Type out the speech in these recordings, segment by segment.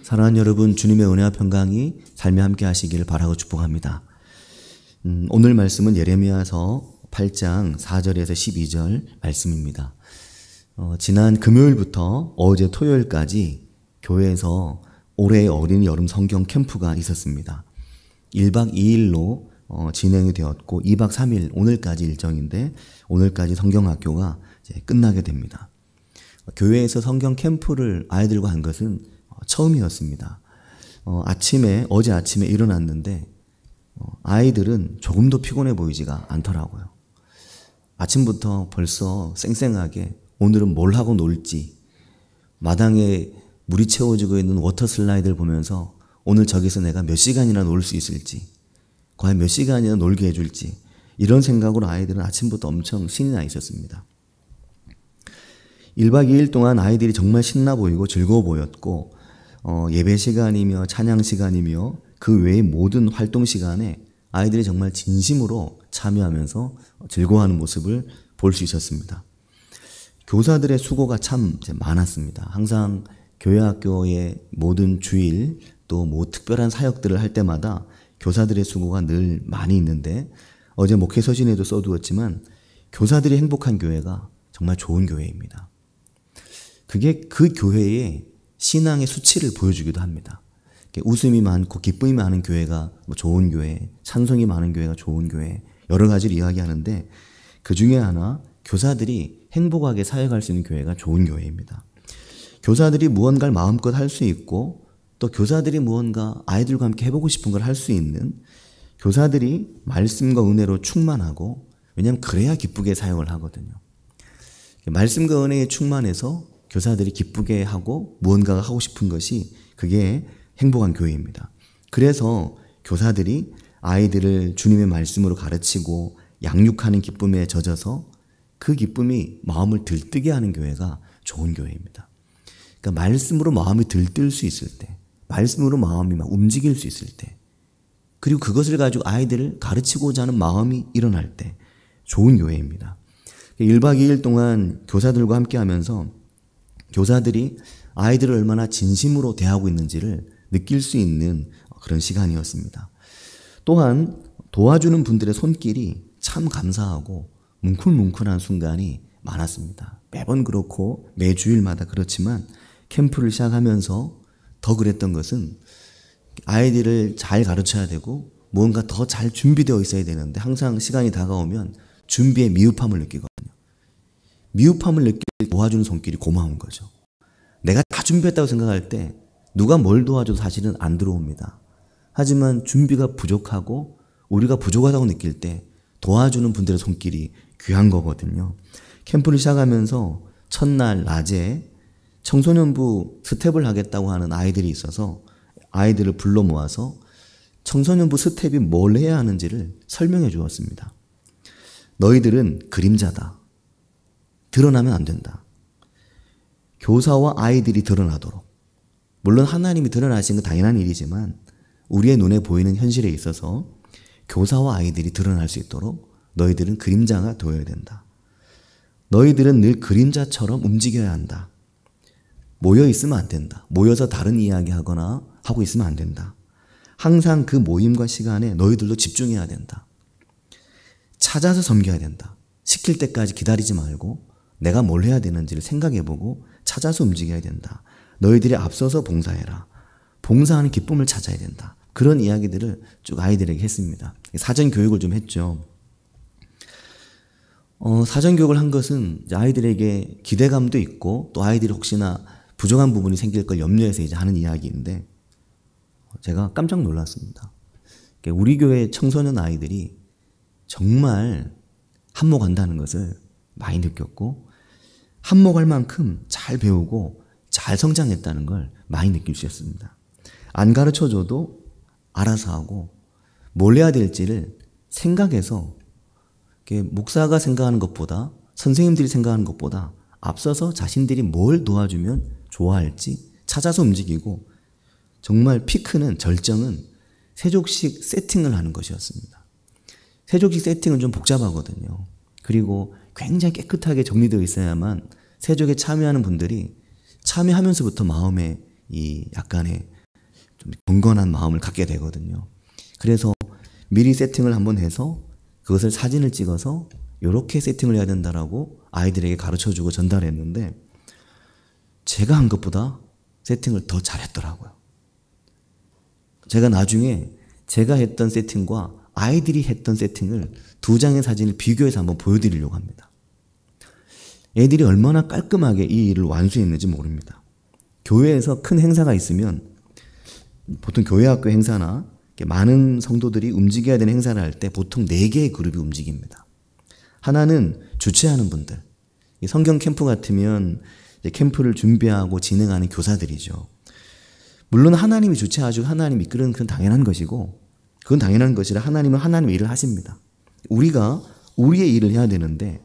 사랑하는 여러분, 주님의 은혜와 평강이 삶에 함께 하시기를 바라고 축복합니다. 오늘 말씀은 예레미야서 8장 4절에서 12절 말씀입니다. 지난 금요일부터 어제 토요일까지 교회에서 올해의 어린이 여름 성경 캠프가 있었습니다. 1박 2일로 진행이 되었고 2박 3일 오늘까지 일정인데 오늘까지 성경학교가 이제 끝나게 됩니다. 교회에서 성경 캠프를 아이들과 한 것은 처음이었습니다. 어제 아침에 일어났는데 아이들은 조금도 피곤해 보이지가 않더라고요. 아침부터 벌써 쌩쌩하게 오늘은 뭘 하고 놀지, 마당에 물이 채워지고 있는 워터 슬라이드를 보면서 오늘 저기서 내가 몇 시간이나 놀 수 있을지, 과연 몇 시간이나 놀게 해줄지, 이런 생각으로 아이들은 아침부터 엄청 신이 나 있었습니다. 1박 2일 동안 아이들이 정말 신나 보이고 즐거워 보였고 예배 시간이며 찬양 시간이며 그 외의 모든 활동 시간에 아이들이 정말 진심으로 참여하면서 즐거워하는 모습을 볼 수 있었습니다. 교사들의 수고가 참 많았습니다. 항상 교회학교의 모든 주일 또 특별한 사역들을 할 때마다 교사들의 수고가 늘 많이 있는데 어제 목회 서신에도 써두었지만 교사들이 행복한 교회가 정말 좋은 교회입니다. 그게 그 교회의 신앙의 수치를 보여주기도 합니다. 웃음이 많고 기쁨이 많은 교회가 좋은 교회, 찬송이 많은 교회가 좋은 교회, 여러 가지를 이야기하는데 그 중에 하나 교사들이 행복하게 사역할 수 있는 교회가 좋은 교회입니다. 교사들이 무언가를 마음껏 할 수 있고 또 교사들이 무언가 아이들과 함께 해보고 싶은 걸 할 수 있는, 교사들이 말씀과 은혜로 충만하고, 왜냐하면 그래야 기쁘게 사역을 하거든요. 말씀과 은혜에 충만해서 교사들이 기쁘게 하고 무언가가 하고 싶은 것이 그게 행복한 교회입니다. 그래서 교사들이 아이들을 주님의 말씀으로 가르치고 양육하는 기쁨에 젖어서 그 기쁨이 마음을 들뜨게 하는 교회가 좋은 교회입니다. 그러니까 말씀으로 마음이 들뜰 수 있을 때, 말씀으로 마음이 막 움직일 수 있을 때, 그리고 그것을 가지고 아이들을 가르치고자 하는 마음이 일어날 때 좋은 교회입니다. 1박 2일 동안 교사들과 함께 하면서 교사들이 아이들을 얼마나 진심으로 대하고 있는지를 느낄 수 있는 그런 시간이었습니다. 또한 도와주는 분들의 손길이 참 감사하고 뭉클뭉클한 순간이 많았습니다. 매번 그렇고 매주일마다 그렇지만 캠프를 시작하면서 더 그랬던 것은 아이들을 잘 가르쳐야 되고 무언가 더 잘 준비되어 있어야 되는데 항상 시간이 다가오면 준비에 미흡함을 느끼거든요. 미흡함을 느낄 때 도와주는 손길이 고마운 거죠. 내가 다 준비했다고 생각할 때 누가 뭘 도와줘도 사실은 안 들어옵니다. 하지만 준비가 부족하고 우리가 부족하다고 느낄 때 도와주는 분들의 손길이 귀한 거거든요. 캠프를 시작하면서 첫날 낮에 청소년부 스텝을 하겠다고 하는 아이들이 있어서 아이들을 불러 모아서 청소년부 스텝이 뭘 해야 하는지를 설명해 주었습니다. 너희들은 그림자다. 드러나면 안 된다. 교사와 아이들이 드러나도록. 물론 하나님이 드러나신 건 당연한 일이지만 우리의 눈에 보이는 현실에 있어서 교사와 아이들이 드러날 수 있도록 너희들은 그림자가 되어야 된다. 너희들은 늘 그림자처럼 움직여야 한다. 모여 있으면 안 된다. 모여서 다른 이야기 하거나 하고 있으면 안 된다. 항상 그 모임과 시간에 너희들도 집중해야 된다. 찾아서 섬겨야 된다. 시킬 때까지 기다리지 말고 내가 뭘 해야 되는지를 생각해보고 찾아서 움직여야 된다. 너희들이 앞서서 봉사해라. 봉사하는 기쁨을 찾아야 된다. 그런 이야기들을 쭉 아이들에게 했습니다. 사전 교육을 좀 했죠. 사전 교육을 한 것은 아이들에게 기대감도 있고 또 아이들이 혹시나 부족한 부분이 생길 걸 염려해서 이제 하는 이야기인데 제가 깜짝 놀랐습니다. 우리 교회 청소년 아이들이 정말 한몫한다는 것을 많이 느꼈고 한몫할 만큼 잘 배우고 잘 성장했다는 걸 많이 느낄 수 있었습니다. 안 가르쳐줘도 알아서 하고 뭘 해야 될지를 생각해서 목사가 생각하는 것보다 선생님들이 생각하는 것보다 앞서서 자신들이 뭘 도와주면 좋아할지 찾아서 움직이고 정말 피크는 절정은 세족식 세팅을 하는 것이었습니다. 세족식 세팅은 좀 복잡하거든요. 그리고 굉장히 깨끗하게 정리되어 있어야만 세족에 참여하는 분들이 참여하면서부터 마음에 이 약간의 좀 경건한 마음을 갖게 되거든요. 그래서 미리 세팅을 한번 해서 그것을 사진을 찍어서 이렇게 세팅을 해야 된다라고 아이들에게 가르쳐주고 전달했는데 제가 한 것보다 세팅을 더 잘했더라고요. 제가 나중에 제가 했던 세팅과 아이들이 했던 세팅을 두 장의 사진을 비교해서 한번 보여드리려고 합니다. 애들이 얼마나 깔끔하게 이 일을 완수했는지 모릅니다. 교회에서 큰 행사가 있으면 보통 교회학교 행사나 많은 성도들이 움직여야 되는 행사를 할 때 보통 4개의 그룹이 움직입니다. 하나는 주최하는 분들. 성경 캠프 같으면 캠프를 준비하고 진행하는 교사들이죠. 물론 하나님이 주최하시고 하나님이 이끄는 그건 당연한 것이고 그건 당연한 것이라 하나님은 하나님의 일을 하십니다. 우리가 우리의 일을 해야 되는데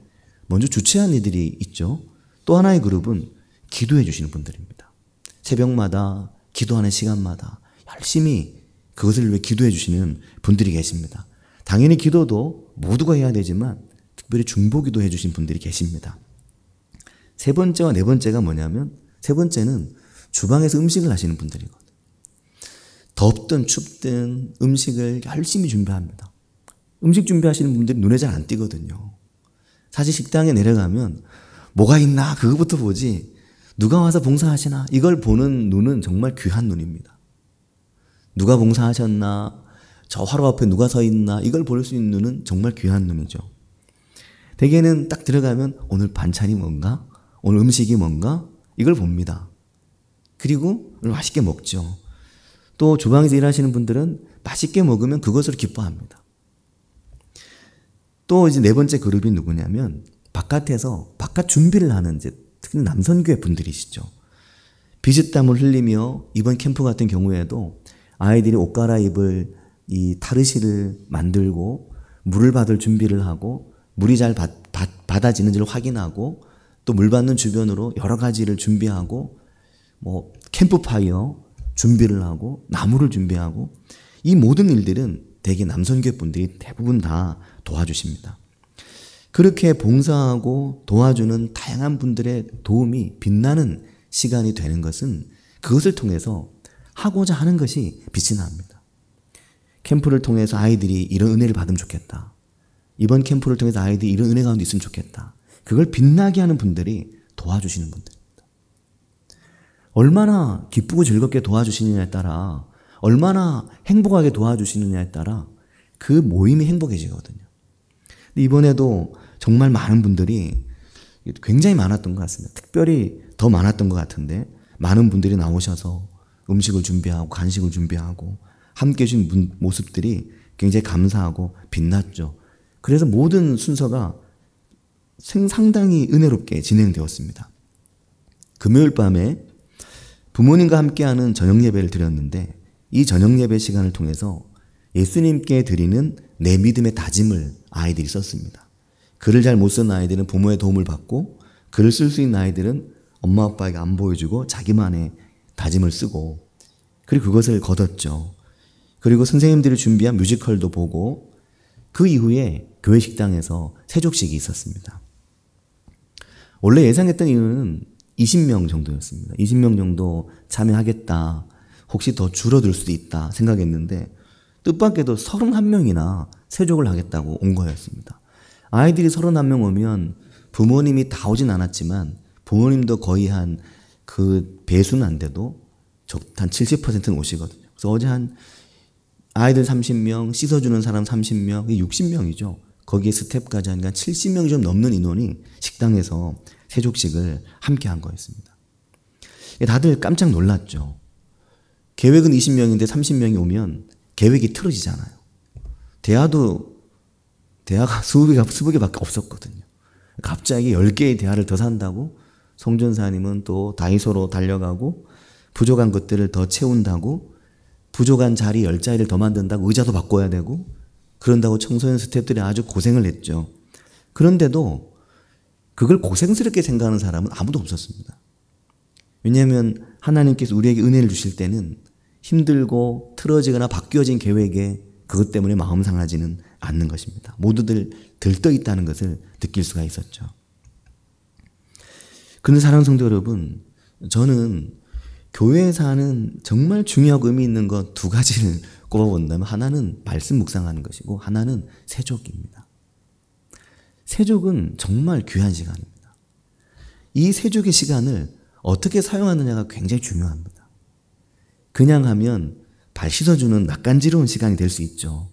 먼저 주최한 이들이 있죠. 또 하나의 그룹은 기도해 주시는 분들입니다. 새벽마다 기도하는 시간마다 열심히 그것을 위해 기도해 주시는 분들이 계십니다. 당연히 기도도 모두가 해야 되지만 특별히 중보기도 해주신 분들이 계십니다. 세 번째와 네 번째가 뭐냐면 세 번째는 주방에서 음식을 하시는 분들이거든요. 덥든 춥든 음식을 열심히 준비합니다. 음식 준비하시는 분들이 눈에 잘 안 띄거든요. 사실 식당에 내려가면 뭐가 있나 그거부터 보지 누가 와서 봉사하시나 이걸 보는 눈은 정말 귀한 눈입니다. 누가 봉사하셨나 저 화로 앞에 누가 서 있나 이걸 볼 수 있는 눈은 정말 귀한 눈이죠. 대개는 딱 들어가면 오늘 반찬이 뭔가? 오늘 음식이 뭔가? 이걸 봅니다. 그리고 맛있게 먹죠. 또 주방에서 일하시는 분들은 맛있게 먹으면 그것을 기뻐합니다. 또 이제 네 번째 그룹이 누구냐면 바깥에서 바깥 준비를 하는 이제 특히 남선교회 분들이시죠. 비눗땀을 흘리며 이번 캠프 같은 경우에도 아이들이 옷 갈아입을 이 타르시를 만들고 물을 받을 준비를 하고 물이 잘 받아지는지를 확인하고 또 물 받는 주변으로 여러 가지를 준비하고 뭐 캠프파이어 준비를 하고 나무를 준비하고 이 모든 일들은 대개 남선교회 분들이 대부분 다 도와주십니다. 그렇게 봉사하고 도와주는 다양한 분들의 도움이 빛나는 시간이 되는 것은 그것을 통해서 하고자 하는 것이 빛이 납니다. 캠프를 통해서 아이들이 이런 은혜를 받으면 좋겠다. 이번 캠프를 통해서 아이들이 이런 은혜 가운데 있으면 좋겠다. 그걸 빛나게 하는 분들이 도와주시는 분들입니다. 얼마나 기쁘고 즐겁게 도와주시느냐에 따라 얼마나 행복하게 도와주시느냐에 따라 그 모임이 행복해지거든요. 근데 이번에도 정말 많은 분들이 굉장히 많았던 것 같습니다. 특별히 더 많았던 것 같은데 많은 분들이 나오셔서 음식을 준비하고 간식을 준비하고 함께 해준 모습들이 굉장히 감사하고 빛났죠. 그래서 모든 순서가 상당히 은혜롭게 진행되었습니다. 금요일 밤에 부모님과 함께하는 저녁 예배를 드렸는데 이 저녁 예배 시간을 통해서 예수님께 드리는 내 믿음의 다짐을 아이들이 썼습니다. 글을 잘 못 쓰는 아이들은 부모의 도움을 받고 글을 쓸 수 있는 아이들은 엄마 아빠에게 안 보여주고 자기만의 다짐을 쓰고 그리고 그것을 거뒀죠. 그리고 선생님들이 준비한 뮤지컬도 보고 그 이후에 교회 식당에서 세족식이 있었습니다. 원래 예상했던 인원은 20명 정도였습니다. 20명 정도 참여하겠다. 혹시 더 줄어들 수도 있다 생각했는데 뜻밖에도 31명이나 세족을 하겠다고 온 거였습니다. 아이들이 31명 오면 부모님이 다 오진 않았지만 부모님도 거의 한 그 배수는 안 돼도 한 70%는 오시거든요. 그래서 어제 한 아이들 30명, 씻어주는 사람 30명, 60명이죠. 거기에 스텝까지 하니까 70명이 좀 넘는 인원이 식당에서 세족식을 함께 한 거였습니다. 다들 깜짝 놀랐죠. 계획은 20명인데 30명이 오면 계획이 틀어지잖아요. 대화가 20개밖에 없었거든요. 갑자기 10개의 대화를 더 산다고 송전사님은 또 다이소로 달려가고 부족한 것들을 더 채운다고 부족한 자리 10자리를 더 만든다고 의자도 바꿔야 되고 그런다고 청소년 스태프들이 아주 고생을 했죠. 그런데도 그걸 고생스럽게 생각하는 사람은 아무도 없었습니다. 왜냐하면 하나님께서 우리에게 은혜를 주실 때는 힘들고 틀어지거나 바뀌어진 계획에 그것 때문에 마음 상하지는 않는 것입니다. 모두들 들떠 있다는 것을 느낄 수가 있었죠. 그런데 사랑하는 성도 여러분, 저는 교회에서 하는 정말 중요하고 의미 있는 것 두 가지를 꼽아본다면 하나는 말씀 묵상하는 것이고 하나는 세족입니다. 세족은 정말 귀한 시간입니다. 이 세족의 시간을 어떻게 사용하느냐가 굉장히 중요합니다. 그냥 하면 발 씻어주는 낯간지러운 시간이 될 수 있죠.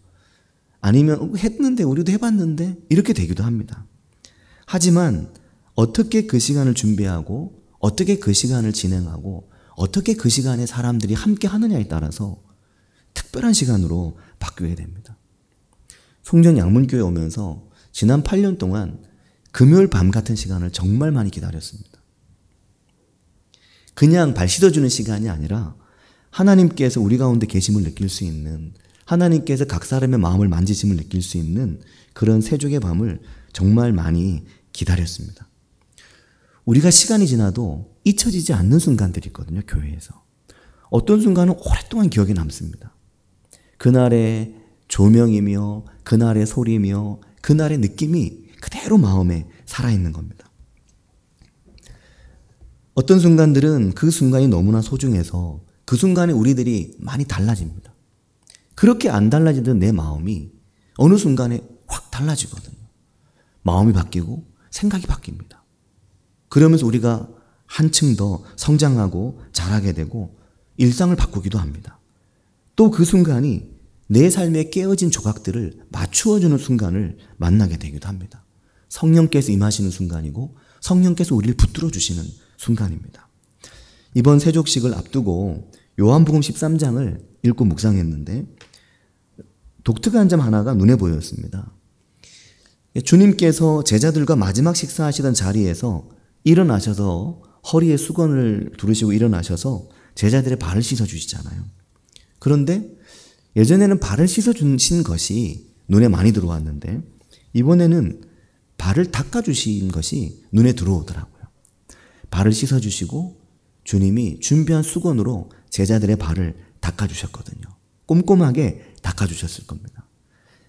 아니면 했는데 우리도 해봤는데 이렇게 되기도 합니다. 하지만 어떻게 그 시간을 준비하고 어떻게 그 시간을 진행하고 어떻게 그 시간에 사람들이 함께 하느냐에 따라서 특별한 시간으로 바뀌어야 됩니다. 송정 양문교회 오면서 지난 8년 동안 금요일 밤 같은 시간을 정말 많이 기다렸습니다. 그냥 발 씻어주는 시간이 아니라 하나님께서 우리 가운데 계심을 느낄 수 있는, 하나님께서 각 사람의 마음을 만지심을 느낄 수 있는 그런 세족의 밤을 정말 많이 기다렸습니다. 우리가 시간이 지나도 잊혀지지 않는 순간들이 있거든요, 교회에서. 어떤 순간은 오랫동안 기억에 남습니다. 그날의 조명이며 그날의 소리며 그날의 느낌이 그대로 마음에 살아있는 겁니다. 어떤 순간들은 그 순간이 너무나 소중해서 그 순간에 우리들이 많이 달라집니다. 그렇게 안 달라지던 내 마음이 어느 순간에 확 달라지거든요. 마음이 바뀌고 생각이 바뀝니다. 그러면서 우리가 한층 더 성장하고 자라게 되고 일상을 바꾸기도 합니다. 또 그 순간이 내 삶에 깨어진 조각들을 맞추어주는 순간을 만나게 되기도 합니다. 성령께서 임하시는 순간이고 성령께서 우리를 붙들어 주시는 순간입니다. 이번 세족식을 앞두고 요한복음 13장을 읽고 묵상했는데 독특한 점 하나가 눈에 보였습니다. 주님께서 제자들과 마지막 식사하시던 자리에서 일어나셔서 허리에 수건을 두르시고 일어나셔서 제자들의 발을 씻어주시잖아요. 그런데 예전에는 발을 씻어주신 것이 눈에 많이 들어왔는데 이번에는 발을 닦아주신 것이 눈에 들어오더라고요. 발을 씻어주시고 주님이 준비한 수건으로 제자들의 발을 닦아주셨거든요. 꼼꼼하게 닦아주셨을 겁니다.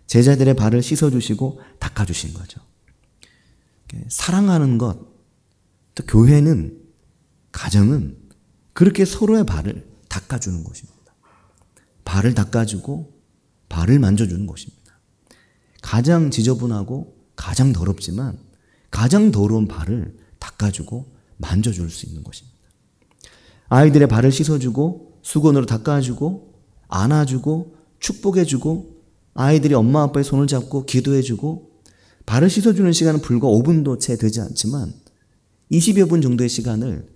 제자들의 발을 씻어주시고 닦아주신 거죠. 사랑하는 것, 또 교회는, 가정은 그렇게 서로의 발을 닦아주는 곳입니다. 발을 닦아주고 발을 만져주는 곳입니다. 가장 지저분하고 가장 더럽지만 가장 더러운 발을 닦아주고 만져줄 수 있는 곳입니다. 아이들의 발을 씻어주고 수건으로 닦아주고 안아주고 축복해주고 아이들이 엄마 아빠의 손을 잡고 기도해주고 발을 씻어주는 시간은 불과 5분도 채 되지 않지만 20여 분 정도의 시간을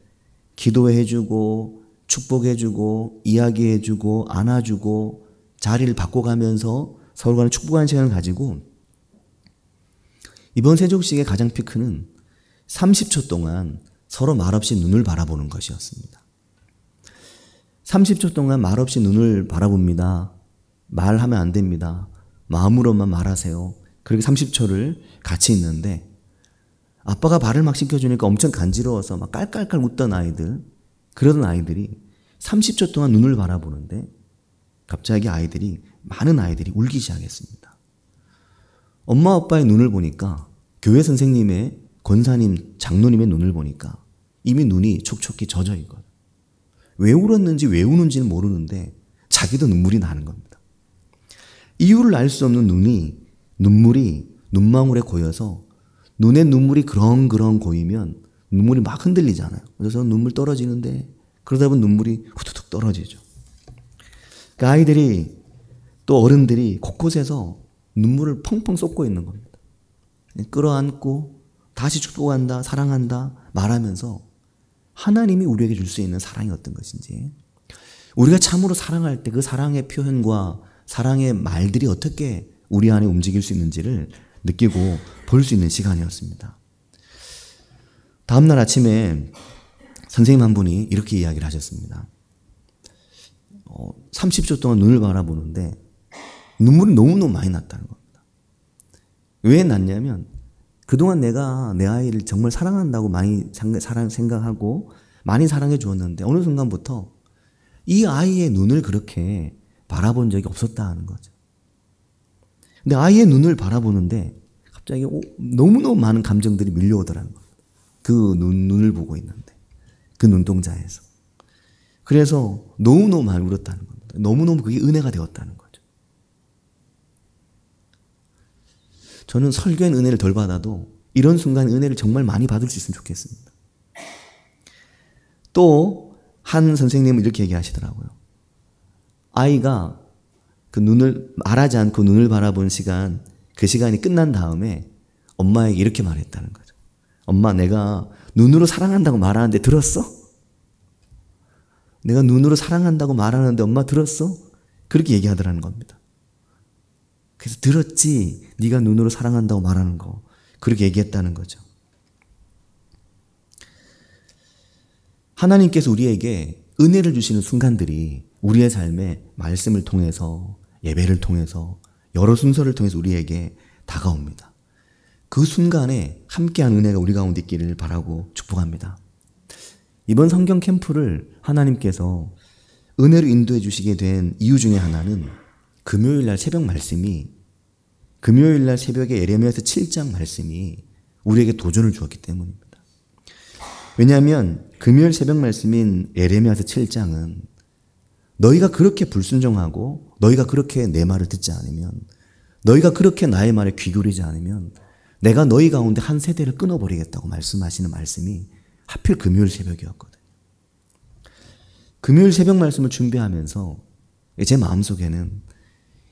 기도해주고 축복해주고 이야기해주고 안아주고 자리를 바꿔가면서 서로 간에 축복하는 시간을 가지고 이번 세족식의 가장 피크는 30초 동안 서로 말없이 눈을 바라보는 것이었습니다. 30초 동안 말없이 눈을 바라봅니다. 말하면 안 됩니다. 마음으로만 말하세요. 그렇게 30초를 같이 있는데 아빠가 발을 막 씻겨주니까 엄청 간지러워서 막 깔깔깔 웃던 아이들, 그러던 아이들이 30초 동안 눈을 바라보는데 갑자기 많은 아이들이 울기 시작했습니다. 엄마 아빠의 눈을 보니까 교회 선생님의 권사님, 장로님의 눈을 보니까 이미 눈이 촉촉히 젖어 있거든요. 왜 울었는지 왜 우는지는 모르는데 자기도 눈물이 나는 겁니다. 이유를 알 수 없는 눈물이 눈망울에 고여서 눈에 눈물이 그렁그렁 고이면 눈물이 막 흔들리잖아요. 그래서 눈물 떨어지는데 그러다 보면 눈물이 후두둑 떨어지죠. 그러니까 아이들이 또 어른들이 곳곳에서 눈물을 펑펑 쏟고 있는 겁니다. 끌어안고 다시 축복한다, 사랑한다 말하면서 하나님이 우리에게 줄 수 있는 사랑이 어떤 것인지, 우리가 참으로 사랑할 때 그 사랑의 표현과 사랑의 말들이 어떻게 우리 안에 움직일 수 있는지를 느끼고 볼 수 있는 시간이었습니다. 다음날 아침에 선생님 한 분이 이렇게 이야기를 하셨습니다. 30초 동안 눈을 바라보는데 눈물이 너무너무 많이 났다는 겁니다. 왜 났냐면 그동안 내가 내 아이를 정말 사랑한다고 많이 생각하고 많이 사랑해 주었는데 어느 순간부터 이 아이의 눈을 그렇게 바라본 적이 없었다는 거죠. 근데 아이의 눈을 바라보는데 갑자기 너무너무 많은 감정들이 밀려오더라는 겁니다. 그 눈을 보고 있는데 그 눈동자에서. 그래서 너무너무 많이 울었다는 겁니다. 너무너무 그게 은혜가 되었다는 거죠. 저는 설교엔 은혜를 덜 받아도 이런 순간 은혜를 정말 많이 받을 수 있으면 좋겠습니다. 또 한 선생님은 이렇게 얘기하시더라고요. 아이가 그 눈을 말하지 않고 눈을 바라본 시간, 그 시간이 끝난 다음에 엄마에게 이렇게 말했다는 거죠. 엄마, 내가 눈으로 사랑한다고 말하는데 들었어? 내가 눈으로 사랑한다고 말하는데 엄마 들었어? 그렇게 얘기하더라는 겁니다. 그래서 들었지, 네가 눈으로 사랑한다고 말하는 거. 그렇게 얘기했다는 거죠. 하나님께서 우리에게 은혜를 주시는 순간들이 우리의 삶에 말씀을 통해서, 예배를 통해서, 여러 순서를 통해서 우리에게 다가옵니다. 그 순간에 함께한 은혜가 우리 가운데 있기를 바라고 축복합니다. 이번 성경 캠프를 하나님께서 은혜로 인도해 주시게 된 이유 중에 하나는 금요일날 새벽 말씀이, 금요일날 새벽에 예레미야서 7장 말씀이 우리에게 도전을 주었기 때문입니다. 왜냐하면 금요일 새벽 말씀인 예레미야서 7장은 너희가 그렇게 불순종하고 너희가 그렇게 내 말을 듣지 않으면, 너희가 그렇게 나의 말에 귀 기울이지 않으면 내가 너희 가운데 한 세대를 끊어버리겠다고 말씀하시는 말씀이 하필 금요일 새벽이었거든요. 금요일 새벽 말씀을 준비하면서 제 마음속에는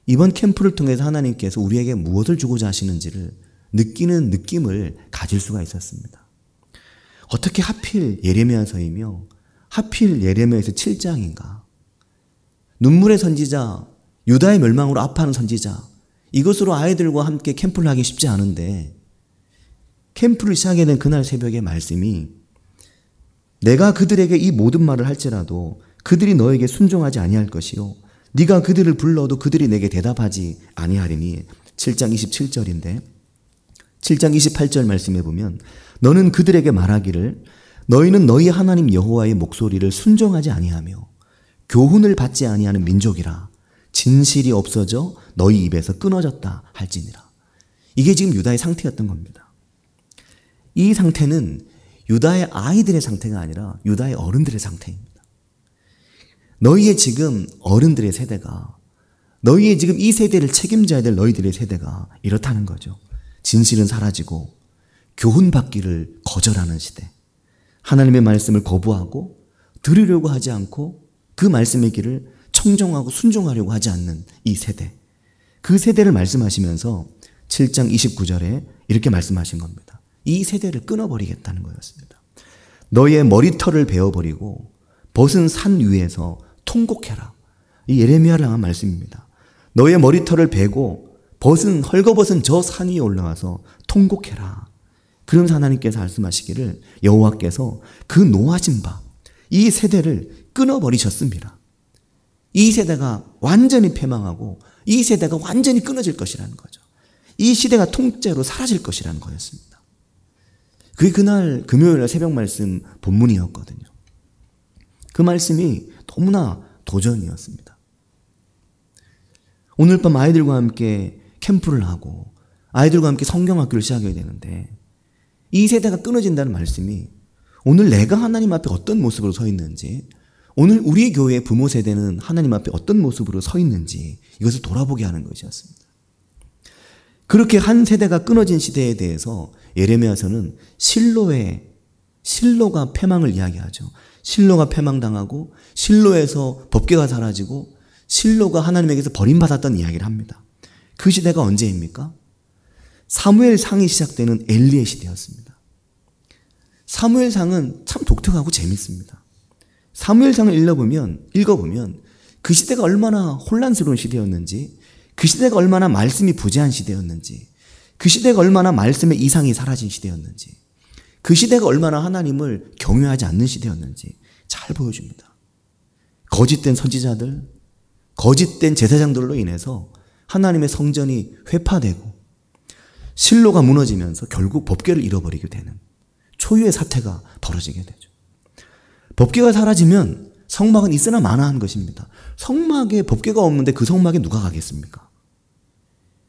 이번 캠프를 통해서 하나님께서 우리에게 무엇을 주고자 하시는지를 느끼는 느낌을 가질 수가 있었습니다. 어떻게 하필 예레미야서이며 하필 예레미야서 7장인가? 눈물의 선지자, 유다의 멸망으로 아파하는 선지자, 이것으로 아이들과 함께 캠프를 하기 쉽지 않은데 캠프를 시작하게 된 그날 새벽의 말씀이 내가 그들에게 이 모든 말을 할지라도 그들이 너에게 순종하지 아니할 것이요 네가 그들을 불러도 그들이 내게 대답하지 아니하리니 7장 27절인데 7장 28절 말씀에 보면 너는 그들에게 말하기를 너희는 너희 하나님 여호와의 목소리를 순종하지 아니하며 교훈을 받지 아니하는 민족이라 진실이 없어져 너희 입에서 끊어졌다 할지니라. 이게 지금 유다의 상태였던 겁니다. 이 상태는 유다의 아이들의 상태가 아니라 유다의 어른들의 상태입니다. 너희의 지금 어른들의 세대가, 너희의 지금 이 세대를 책임져야 될 너희들의 세대가 이렇다는 거죠. 진실은 사라지고 교훈받기를 거절하는 시대, 하나님의 말씀을 거부하고 들으려고 하지 않고 그 말씀의 길을 청정하고 순종하려고 하지 않는 이 세대, 그 세대를 말씀하시면서 7장 29절에 이렇게 말씀하신 겁니다. 이 세대를 끊어버리겠다는 거였습니다. 너희의 머리털을 베어버리고 벗은 산 위에서 통곡해라. 이 예레미야를 향한 말씀입니다. 너희의 머리털을 베고 헐거벗은 저 산 위에 올라가서 통곡해라. 그러면서 하나님께서 말씀하시기를 여호와께서 그 노하신 바 이 세대를 끊어버리셨습니다. 이 세대가 완전히 패망하고 이 세대가 완전히 끊어질 것이라는 거죠. 이 시대가 통째로 사라질 것이라는 거였습니다. 그게 그날 금요일 새벽 말씀 본문이었거든요. 그 말씀이 너무나 도전이었습니다. 오늘 밤 아이들과 함께 캠프를 하고 아이들과 함께 성경학교를 시작해야 되는데 이 세대가 끊어진다는 말씀이 오늘 내가 하나님 앞에 어떤 모습으로 서 있는지, 오늘 우리 교회의 부모 세대는 하나님 앞에 어떤 모습으로 서 있는지 이것을 돌아보게 하는 것이었습니다. 그렇게 한 세대가 끊어진 시대에 대해서 예레미야서는 실로가 패망을 이야기하죠. 실로가 패망당하고 실로에서 법궤가 사라지고 실로가 하나님에게서 버림받았던 이야기를 합니다. 그 시대가 언제입니까? 사무엘상이 시작되는 엘리의 시대였습니다. 사무엘상은 참 독특하고 재밌습니다. 사무엘상을 읽어보면 그 시대가 얼마나 혼란스러운 시대였는지, 그 시대가 얼마나 말씀이 부재한 시대였는지, 그 시대가 얼마나 말씀의 이상이 사라진 시대였는지, 그 시대가 얼마나 하나님을 경외하지 않는 시대였는지 잘 보여줍니다. 거짓된 선지자들, 거짓된 제사장들로 인해서 하나님의 성전이 회파되고 실로가 무너지면서 결국 법궤를 잃어버리게 되는 초유의 사태가 벌어지게 되죠. 법궤가 사라지면 성막은 있으나 마나한 것입니다. 성막에 법궤가 없는데 그 성막에 누가 가겠습니까?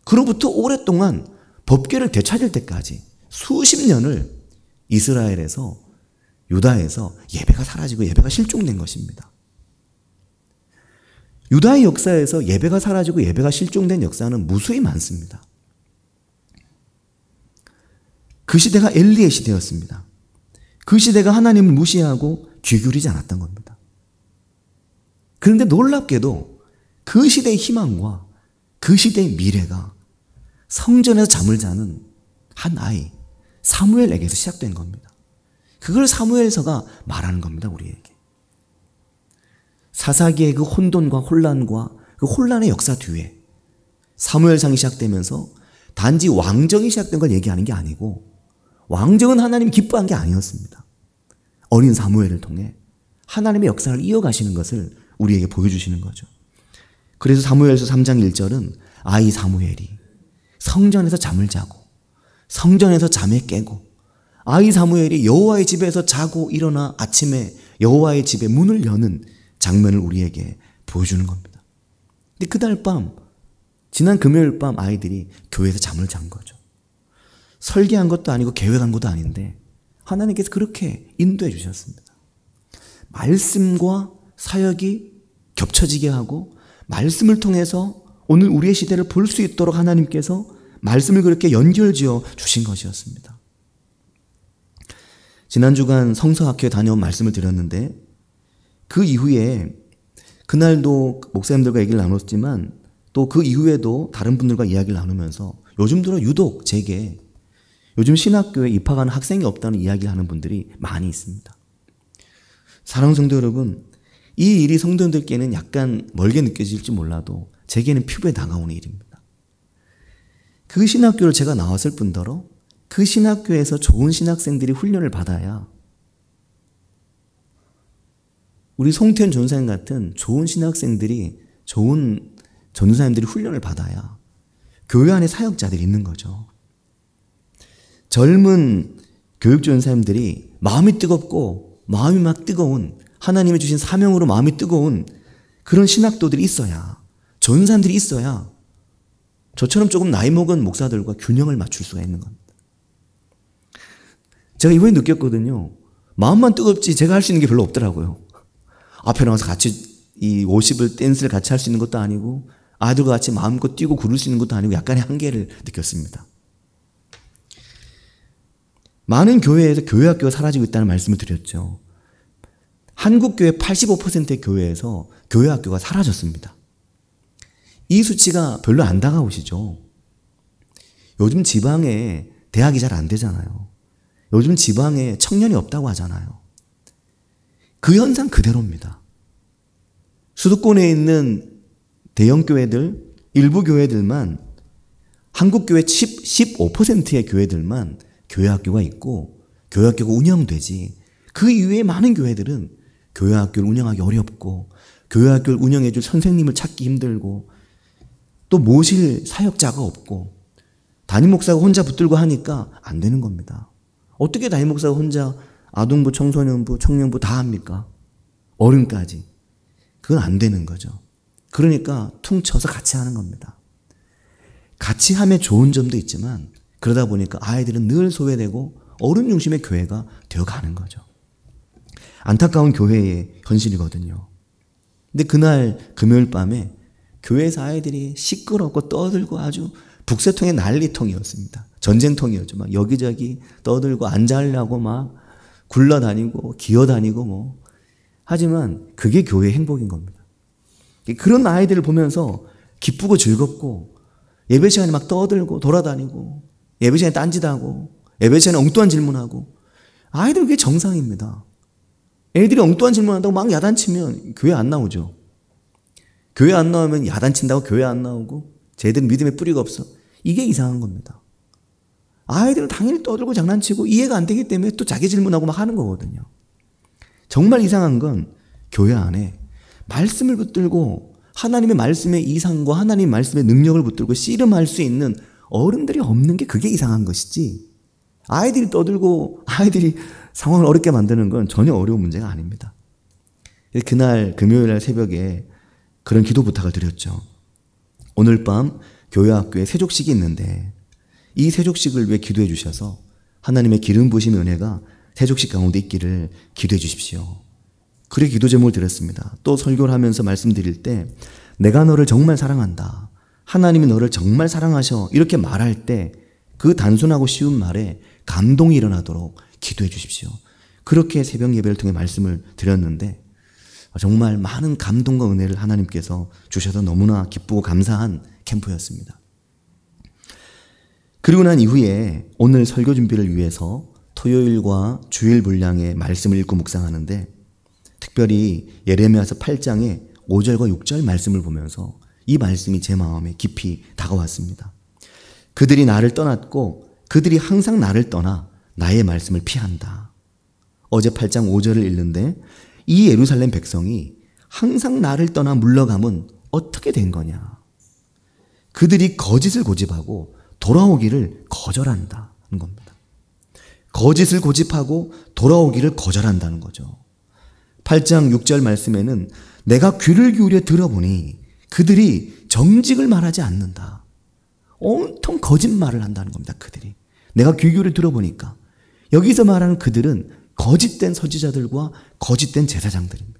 그로부터 오랫동안 법궤를 되찾을 때까지 수십 년을 이스라엘에서, 유다에서 예배가 사라지고 예배가 실종된 것입니다. 유다의 역사에서 예배가 사라지고 예배가 실종된 역사는 무수히 많습니다. 그 시대가 엘리의 시대였습니다. 그 시대가 하나님을 무시하고 귀 기울이지 않았던 겁니다. 그런데 놀랍게도 그 시대의 희망과 그 시대의 미래가 성전에서 잠을 자는 한 아이 사무엘에게서 시작된 겁니다. 그걸 사무엘서가 말하는 겁니다. 우리에게. 사사기의 그 혼돈과 혼란과 그 혼란의 역사 뒤에 사무엘상이 시작되면서 단지 왕정이 시작된 걸 얘기하는 게 아니고 왕정은 하나님이 기뻐한 게 아니었습니다. 어린 사무엘을 통해 하나님의 역사를 이어가시는 것을 우리에게 보여주시는 거죠. 그래서 사무엘서 3장 1절은 아이 사무엘이 성전에서 잠을 자고 성전에서 잠에 깨고 아이 사무엘이 여호와의 집에서 자고 일어나 아침에 여호와의 집의 문을 여는 장면을 우리에게 보여주는 겁니다. 근데 그날 밤, 지난 금요일 밤 아이들이 교회에서 잠을 잔 거죠. 설계한 것도 아니고 계획한 것도 아닌데 하나님께서 그렇게 인도해 주셨습니다. 말씀과 사역이 겹쳐지게 하고 말씀을 통해서 오늘 우리의 시대를 볼 수 있도록 하나님께서 말씀을 그렇게 연결지어 주신 것이었습니다. 지난 주간 성서학교에 다녀온 말씀을 드렸는데 그 이후에 그날도 목사님들과 얘기를 나눴지만 또 그 이후에도 다른 분들과 이야기를 나누면서 요즘 들어 유독 제게 요즘 신학교에 입학하는 학생이 없다는 이야기를 하는 분들이 많이 있습니다. 사랑하는 성도 여러분, 이 일이 성도들께는 약간 멀게 느껴질지 몰라도 제게는 피부에 다가오는 일입니다. 그 신학교를 제가 나왔을 뿐더러 그 신학교에서 좋은 신학생들이 훈련을 받아야 우리 송태현 전사님 같은 좋은 신학생들이 좋은 전사님들이 훈련을 받아야 교회 안에 사역자들이 있는 거죠. 젊은 교육전사님들이 마음이 뜨겁고 마음이 막 뜨거운 하나님이 주신 사명으로 마음이 뜨거운 그런 신학도들이 있어야 전사님들이 있어야 저처럼 조금 나이 먹은 목사들과 균형을 맞출 수가 있는 겁니다. 제가 이번에 느꼈거든요. 마음만 뜨겁지 제가 할 수 있는 게 별로 없더라고요. 앞에 나와서 같이 이 50을 댄스를 같이 할 수 있는 것도 아니고 아들과 같이 마음껏 뛰고 구를 수 있는 것도 아니고 약간의 한계를 느꼈습니다. 많은 교회에서 교회학교가 사라지고 있다는 말씀을 드렸죠. 한국교회 85%의 교회에서 교회학교가 사라졌습니다. 이 수치가 별로 안 다가오시죠. 요즘 지방에 대학이 잘 안 되잖아요. 요즘 지방에 청년이 없다고 하잖아요. 그 현상 그대로입니다. 수도권에 있는 대형 교회들, 일부 교회들만 한국교회 15%의 교회들만 교회학교가 있고 교회학교가 운영되지 그 이외의 많은 교회들은 교회학교를 운영하기 어렵고 교회학교를 운영해 줄 선생님을 찾기 힘들고 또 모실 사역자가 없고 담임 목사가 혼자 붙들고 하니까 안 되는 겁니다. 어떻게 담임 목사가 혼자 아동부, 청소년부, 청년부 다 합니까? 어른까지. 그건 안 되는 거죠. 그러니까 퉁쳐서 같이 하는 겁니다. 같이 하면 좋은 점도 있지만 그러다 보니까 아이들은 늘 소외되고 어른 중심의 교회가 되어가는 거죠. 안타까운 교회의 현실이거든요. 근데 그날 금요일 밤에 교회에서 아이들이 시끄럽고 떠들고 아주 북새통의 난리통이었습니다. 전쟁통이었죠. 막 여기저기 떠들고 앉아하려고 막 굴러다니고 기어다니고 뭐. 하지만 그게 교회의 행복인 겁니다. 그런 아이들을 보면서 기쁘고 즐겁고 예배 시간에 막 떠들고 돌아다니고 예배 시간에 딴짓하고 예배 시간에 엉뚱한 질문하고 아이들은 그게 정상입니다. 애들이 엉뚱한 질문한다고 막 야단치면 교회 안 나오죠. 교회 안 나오면 야단친다고 교회 안 나오고 쟤들은 믿음의 뿌리가 없어. 이게 이상한 겁니다. 아이들은 당연히 떠들고 장난치고 이해가 안 되기 때문에 또 자기 질문하고 막 하는 거거든요. 정말 이상한 건 교회 안에 말씀을 붙들고 하나님의 말씀의 이상과 하나님의 말씀의 능력을 붙들고 씨름할 수 있는 어른들이 없는 게 그게 이상한 것이지 아이들이 떠들고 아이들이 상황을 어렵게 만드는 건 전혀 어려운 문제가 아닙니다. 그날 금요일 날 새벽에 그런 기도 부탁을 드렸죠. 오늘 밤 교회학교에 세족식이 있는데 이 세족식을 위해 기도해 주셔서 하나님의 기름 부으심의 은혜가 세족식 가운데 있기를 기도해 주십시오. 그래 기도 제목을 드렸습니다. 또 설교를 하면서 말씀드릴 때 내가 너를 정말 사랑한다. 하나님이 너를 정말 사랑하셔. 이렇게 말할 때 그 단순하고 쉬운 말에 감동이 일어나도록 기도해 주십시오. 그렇게 새벽 예배를 통해 말씀을 드렸는데 정말 많은 감동과 은혜를 하나님께서 주셔서 너무나 기쁘고 감사한 캠프였습니다. 그리고 난 이후에 오늘 설교 준비를 위해서 토요일과 주일 분량의 말씀을 읽고 묵상하는데 특별히 예레미야서 8장의 5절과 6절 말씀을 보면서 이 말씀이 제 마음에 깊이 다가왔습니다. 그들이 나를 떠났고 그들이 항상 나를 떠나 나의 말씀을 피한다. 어제 8장 5절을 읽는데 이 예루살렘 백성이 항상 나를 떠나 물러감은 어떻게 된 거냐. 그들이 거짓을 고집하고 돌아오기를 거절한다는 겁니다. 거짓을 고집하고 돌아오기를 거절한다는 거죠. 8장 6절 말씀에는 내가 귀를 기울여 들어보니 그들이 정직을 말하지 않는다. 온통 거짓말을 한다는 겁니다. 그들이. 내가 귀 기울여 들어보니까 여기서 말하는 그들은 거짓된 선지자들과 거짓된 제사장들입니다.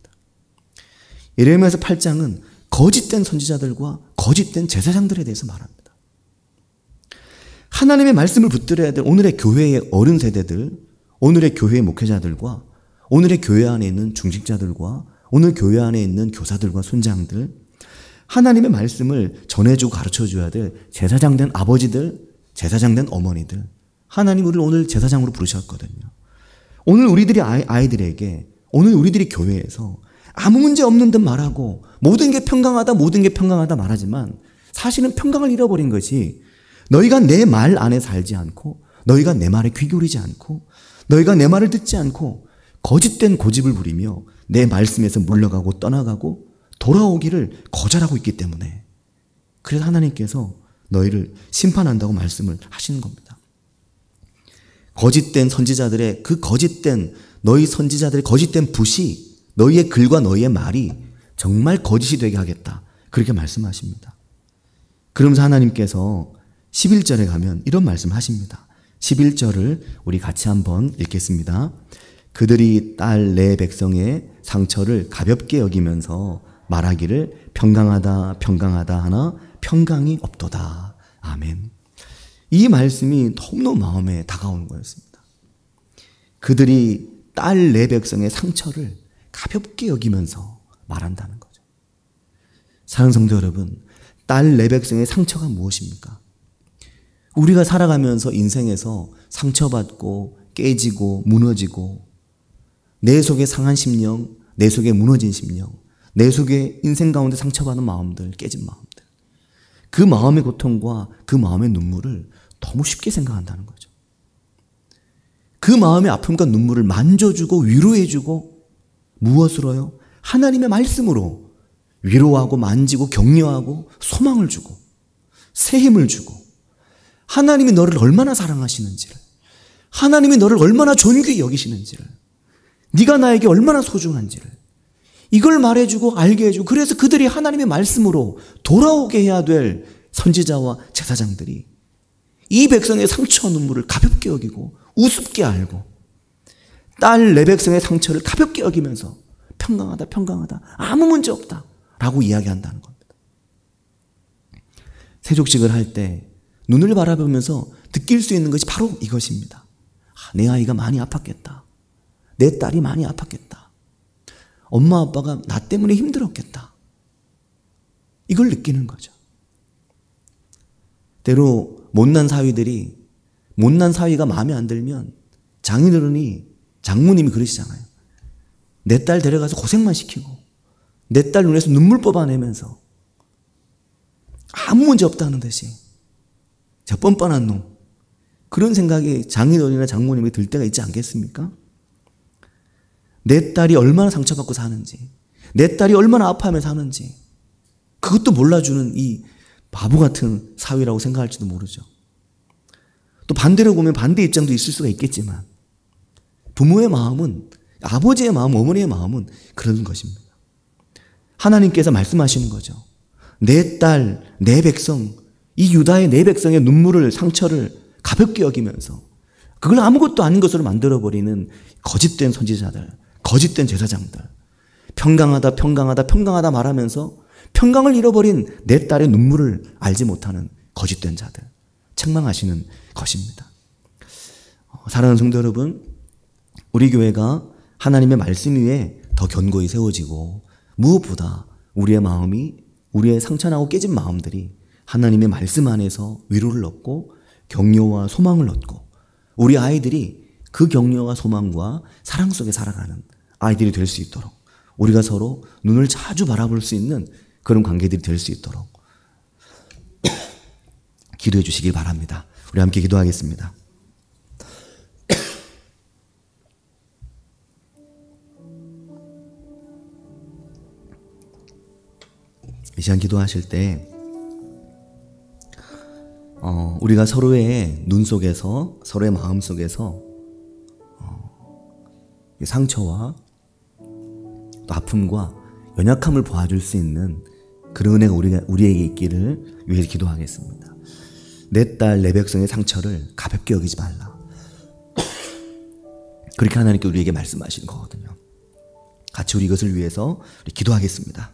예레미야서 8장은 거짓된 선지자들과 거짓된 제사장들에 대해서 말합니다. 하나님의 말씀을 붙들어야 될 오늘의 교회의 어른 세대들, 오늘의 교회의 목회자들과 오늘의 교회 안에 있는 중직자들과 오늘 교회 안에 있는 교사들과 순장들, 하나님의 말씀을 전해주고 가르쳐줘야 될 제사장된 아버지들, 제사장된 어머니들, 하나님 우리를 오늘 제사장으로 부르셨거든요. 오늘 우리들이 아이들에게, 오늘 우리들이 교회에서 아무 문제 없는 듯 말하고 모든 게 평강하다, 모든 게 평강하다 말하지만 사실은 평강을 잃어버린 것이 너희가 내 말 안에 살지 않고 너희가 내 말에 귀 기울이지 않고 너희가 내 말을 듣지 않고 거짓된 고집을 부리며 내 말씀에서 물러가고 떠나가고 돌아오기를 거절하고 있기 때문에 그래서 하나님께서 너희를 심판한다고 말씀을 하시는 겁니다. 거짓된 선지자들의 그 거짓된 너희 선지자들의 거짓된 붓이 너희의 글과 너희의 말이 정말 거짓이 되게 하겠다. 그렇게 말씀하십니다. 그러면서 하나님께서 11절에 가면 이런 말씀하십니다. 11절을 우리 같이 한번 읽겠습니다. 그들이 딸 내 백성의 상처를 가볍게 여기면서 말하기를 평강하다 평강하다 하나 평강이 없도다. 아멘. 이 말씀이 너무너무 마음에 다가오는 거였습니다. 그들이 딸 내 백성의 상처를 가볍게 여기면서 말한다는 거죠. 사랑하는 성도 여러분, 딸 내 백성의 상처가 무엇입니까? 우리가 살아가면서 인생에서 상처받고 깨지고 무너지고 내 속에 상한 심령, 내 속에 무너진 심령, 내 속에 인생 가운데 상처받은 마음들, 깨진 마음들, 그 마음의 고통과 그 마음의 눈물을 너무 쉽게 생각한다는 거죠. 그 마음의 아픔과 눈물을 만져주고 위로해주고 무엇으로요? 하나님의 말씀으로 위로하고 만지고 격려하고 소망을 주고 새 힘을 주고 하나님이 너를 얼마나 사랑하시는지를, 하나님이 너를 얼마나 존귀히 여기시는지를, 네가 나에게 얼마나 소중한지를 이걸 말해주고 알게 해주고, 그래서 그들이 하나님의 말씀으로 돌아오게 해야 될 선지자와 제사장들이 이 백성의 상처와 눈물을 가볍게 여기고 우습게 알고 딸 내 백성의 상처를 가볍게 여기면서 평강하다 평강하다 아무 문제 없다 라고 이야기한다는 겁니다. 세족식을 할 때 눈을 바라보면서 느낄 수 있는 것이 바로 이것입니다. 내 아이가 많이 아팠겠다. 내 딸이 많이 아팠겠다. 엄마 아빠가 나 때문에 힘들었겠다. 이걸 느끼는 거죠. 때로 못난 사위들이, 못난 사위가 마음에 안 들면 장인어른이, 장모님이 그러시잖아요. 내 딸 데려가서 고생만 시키고 내 딸 눈에서 눈물 뽑아내면서 아무 문제 없다는 듯이 저 뻔뻔한 놈, 그런 생각이 장인어른이나 장모님이 들 때가 있지 않겠습니까? 내 딸이 얼마나 상처받고 사는지, 내 딸이 얼마나 아파하며 사는지 그것도 몰라주는 이 바보 같은 사위라고 생각할지도 모르죠. 또 반대로 보면 반대 입장도 있을 수가 있겠지만 부모의 마음은, 아버지의 마음, 어머니의 마음은 그런 것입니다. 하나님께서 말씀하시는 거죠. 내 딸, 내 백성, 이 유다의 내 백성의 눈물을, 상처를 가볍게 여기면서 그걸 아무것도 아닌 것으로 만들어버리는 거짓된 선지자들, 거짓된 제사장들, 평강하다 평강하다 평강하다 말하면서 평강을 잃어버린 내 딸의 눈물을 알지 못하는 거짓된 자들, 책망하시는 것입니다. 사랑하는 성도 여러분, 우리 교회가 하나님의 말씀 위에 더 견고히 세워지고 무엇보다 우리의 마음이, 우리의 상처나고 깨진 마음들이 하나님의 말씀 안에서 위로를 얻고 격려와 소망을 얻고 우리 아이들이 그 격려와 소망과 사랑 속에 살아가는 아이들이 될 수 있도록 우리가 서로 눈을 자주 바라볼 수 있는 그런 관계들이 될 수 있도록 기도해 주시길 바랍니다. 우리 함께 기도하겠습니다. 이 시간 기도하실 때 우리가 서로의 눈 속에서, 서로의 마음 속에서 상처와 또 아픔과 연약함을 보아줄 수 있는 그런 은혜가 우리에게 있기를 위해서 기도하겠습니다. 내 딸, 내 백성의 상처를 가볍게 여기지 말라. 그렇게 하나님께 우리에게 말씀하시는 거거든요. 같이 우리 이것을 위해서 우리 기도하겠습니다.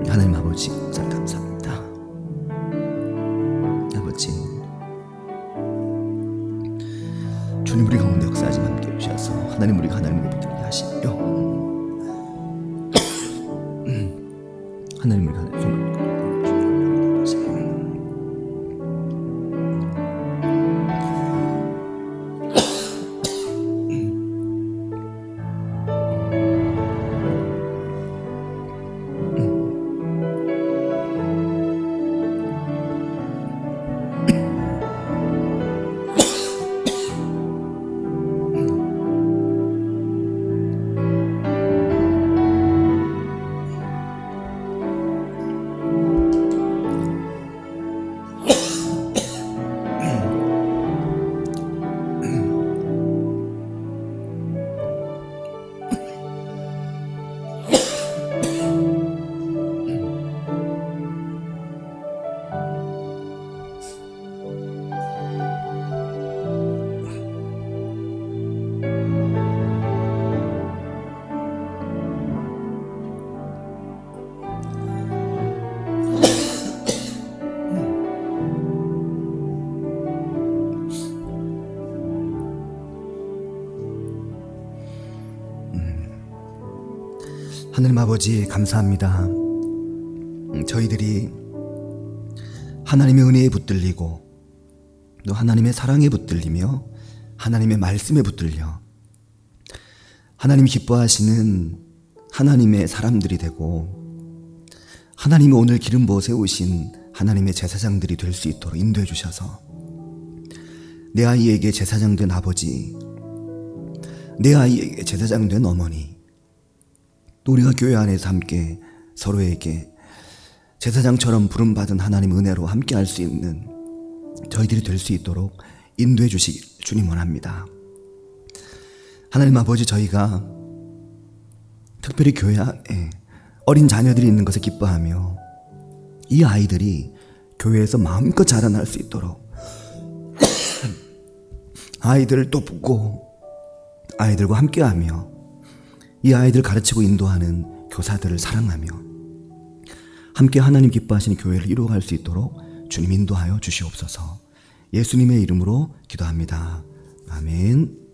하나님 아버지, 감사합니다. 아버지, 주님 우리 가운데 역사하지 함께 해주셔서 하나님 우리가 하나님을 붙들게 하시며 하나님 우리가 하나님을 손을 하나님 아버지 감사합니다. 저희들이 하나님의 은혜에 붙들리고 또 하나님의 사랑에 붙들리며 하나님의 말씀에 붙들려 하나님이 기뻐하시는 하나님의 사람들이 되고 하나님이 오늘 기름 부어 세우신 하나님의 제사장들이 될 수 있도록 인도해 주셔서 내 아이에게 제사장 된 아버지, 내 아이에게 제사장 된 어머니, 또 우리가 교회 안에서 함께 서로에게 제사장처럼 부름받은 하나님 은혜로 함께 할 수 있는 저희들이 될 수 있도록 인도해 주시기 주님 원합니다. 하나님 아버지, 저희가 특별히 교회 안에 어린 자녀들이 있는 것을 기뻐하며 이 아이들이 교회에서 마음껏 자라날 수 있도록 아이들을 돕고 아이들과 함께하며 이 아이들 가르치고 인도하는 교사들을 사랑하며 함께 하나님 기뻐하시는 교회를 이루어갈 수 있도록 주님 인도하여 주시옵소서. 예수님의 이름으로 기도합니다. 아멘.